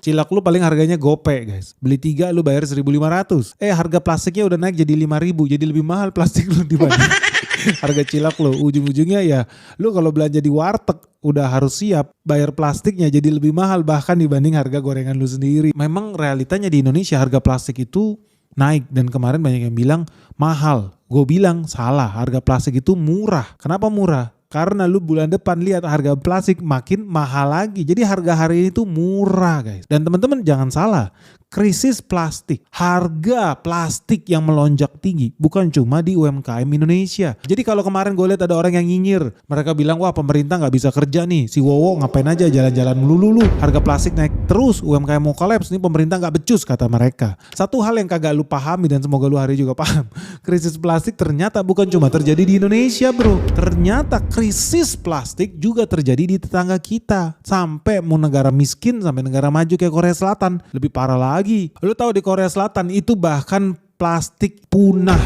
Cilak lu paling harganya gope guys. Beli 3 lu bayar 1.500. Harga plastiknya udah naik jadi 5.000. Jadi lebih mahal plastik lu dibanding harga cilak lu. Ujung-ujungnya ya lu kalau belanja di warteg udah harus siap bayar plastiknya jadi lebih mahal bahkan dibanding harga gorengan lu sendiri. Memang realitanya di Indonesia harga plastik itu naik dan kemarin banyak yang bilang mahal. Gue bilang salah, harga plastik itu murah. Kenapa murah? Karena lu bulan depan lihat harga plastik makin mahal lagi. Jadi harga hari ini tuh murah guys. Dan teman-teman jangan salah. Krisis plastik, harga plastik yang melonjak tinggi bukan cuma di UMKM Indonesia. Jadi kalau kemarin gue lihat ada orang yang nyinyir, mereka bilang wah pemerintah nggak bisa kerja nih, si Wowo ngapain aja jalan-jalan melulu, harga plastik naik terus, UMKM mau kolaps nih, pemerintah nggak becus kata mereka. Satu hal yang kagak lu pahami dan semoga lu hari juga paham, krisis plastik ternyata bukan cuma terjadi di Indonesia bro, ternyata krisis plastik juga terjadi di tetangga kita, sampai mau negara miskin sampai negara maju kayak Korea Selatan lebih parah lagi. Lu tahu di Korea Selatan itu bahkan plastik punah.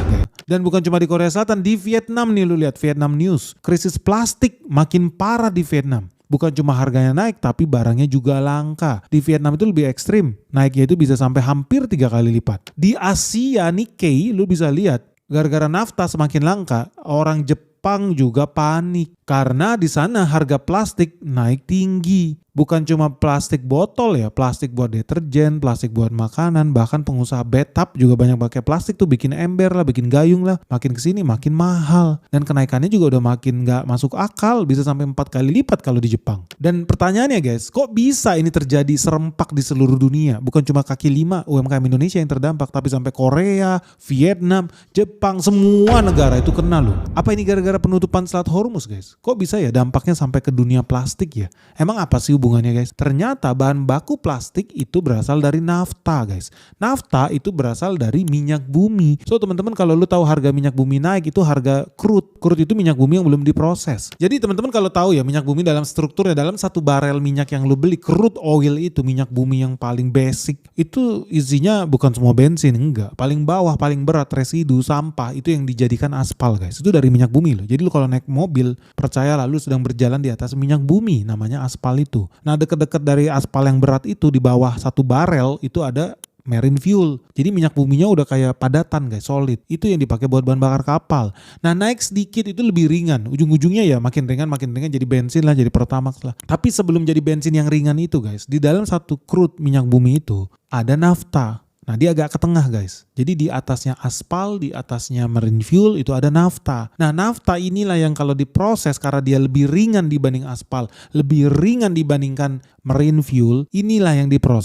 Dan bukan cuma di Korea Selatan, di Vietnam nih lu lihat Vietnam News. Krisis plastik makin parah di Vietnam. Bukan cuma harganya naik tapi barangnya juga langka. Di Vietnam itu lebih ekstrim. Naiknya itu bisa sampai hampir 3 kali lipat. Di Asia Nikkei lu bisa lihat gara-gara nafta semakin langka, orang Jepang juga panik. Karena di sana harga plastik naik tinggi. Bukan cuma plastik botol ya, plastik buat deterjen, plastik buat makanan, bahkan pengusaha bathtub juga banyak pakai plastik tuh, bikin ember lah, bikin gayung lah, makin kesini makin mahal. Dan kenaikannya juga udah makin gak masuk akal, bisa sampai 4 kali lipat kalau di Jepang. Dan pertanyaannya guys, kok bisa ini terjadi serempak di seluruh dunia? Bukan cuma kaki 5 UMKM Indonesia yang terdampak, tapi sampai Korea, Vietnam, Jepang, semua negara itu kena loh. Apa ini gara-gara penutupan Selat Hormuz guys? Kok bisa ya dampaknya sampai ke dunia plastik ya? Emang apa sih hubungannya guys? Ternyata bahan baku plastik itu berasal dari nafta guys. Nafta itu berasal dari minyak bumi. So teman-teman kalau lu tahu harga minyak bumi naik itu harga crude. Crude itu minyak bumi yang belum diproses. Jadi teman-teman kalau tahu ya minyak bumi dalam strukturnya, dalam 1 barel minyak yang lu beli, crude oil itu minyak bumi yang paling basic. Itu isinya bukan semua bensin, enggak. Paling bawah, paling berat, residu, sampah itu yang dijadikan aspal guys. Itu dari minyak bumi loh. Jadi lu kalau naik mobil, percayalah lu sedang berjalan di atas minyak bumi, namanya aspal itu. Nah deket-deket dari aspal yang berat itu di bawah 1 barel itu ada marine fuel. Jadi minyak buminya udah kayak padatan guys, solid. Itu yang dipakai buat bahan bakar kapal. Nah naik sedikit itu lebih ringan. Ujung-ujungnya ya makin ringan jadi bensin lah, jadi Pertamax lah. Tapi sebelum jadi bensin yang ringan itu guys, di dalam 1 crude minyak bumi itu ada nafta. Nah dia agak ke tengah guys. Jadi di atasnya aspal, di atasnya marine fuel itu ada nafta. Nah nafta inilah yang kalau diproses karena dia lebih ringan dibanding aspal, lebih ringan dibandingkan marine fuel, inilah yang diproses